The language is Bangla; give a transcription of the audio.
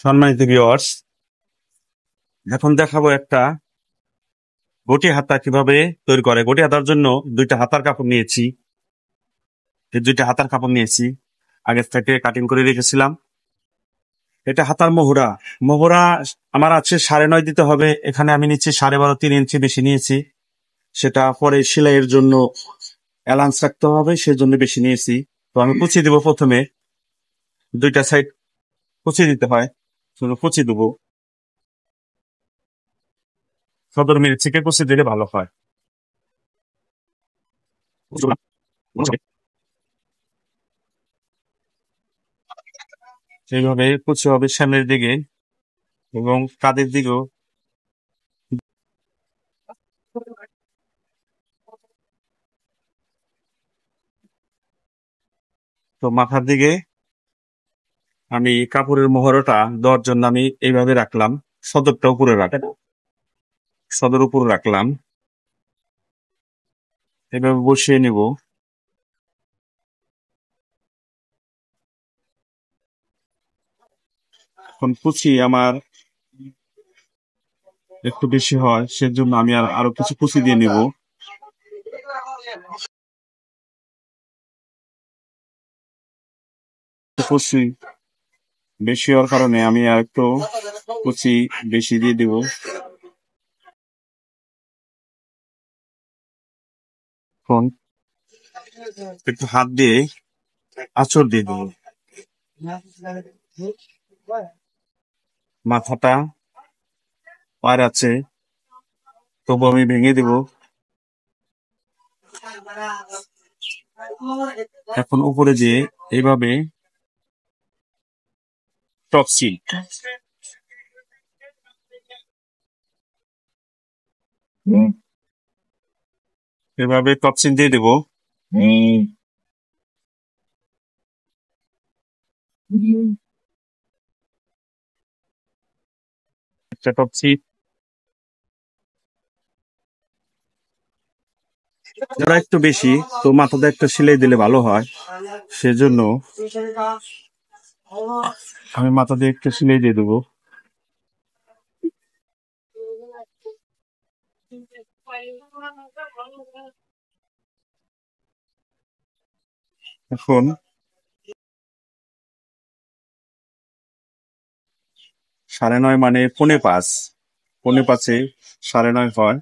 সম্মানিত ভিউয়ার্স, এখন দেখাবো একটা গটি হাতা কিভাবে তৈরি করে। গটি হাতার জন্য দুইটা হাতার কাপড় নিয়েছি। এই দুইটা হাতার কাপড় নিয়েছি, আগে থেকে কাটিং করে রেখেছিলাম। এটা হাতার মোহরা। মোহরা আমার আছে 9.5 দিতে হবে, এখানে আমি নিচ্ছি 12.5, 3 ইঞ্চি বেশি নিয়েছি। সেটা পরে সেলাইয়ের জন্য অ্যালান্স রাখতে হবে, সেজন্য বেশি নিয়েছি। তো আমি কুচিয়ে দেবো। প্রথমে দুইটা সাইড কুচিয়ে দিতে হয়, কুচিয়ে দেবো। সদর মিনিট থেকে কুচিয়ে দিলে ভালো হয়। সেইভাবে কুচি হবে সামনের দিকে এবং কাঁধের দিকেও। তো মাথার দিকে আমি কাপড়ের মোহরটা দেওয়ার জন্য আমি এইভাবে রাখলাম, সদরটা উপরে রাখলাম, সদর উপরে রাখলাম, এইভাবে বসিয়ে নিব। এখন কুচি আমার একটু বেশি হয়, সেজন্য আমি আরো কিছু কুচি দিয়ে নিব। কুচি বেশি হওয়ার কারণে আমি আর একটু কুচি বেশি দিয়ে দিব। এখন একটু হাত দিয়ে আঁচড় দিয়ে দেবো। মাথাটা পার আছে, তবু আমি ভেঙে দিব। এখন উপরে দিয়ে এইভাবে টপসি এভাবে টপসিল দিয়ে দেবো। একটা টপসি যারা একটু বেশি, তো মাথাটা একটা সেলাই দিলে ভালো হয়, সেজন্য আমি মাথা দিয়ে একটা সেলাই দিয়ে দেবো। এখন 9.5 মানে 4.25, 4.25-এ 9.5 হয়।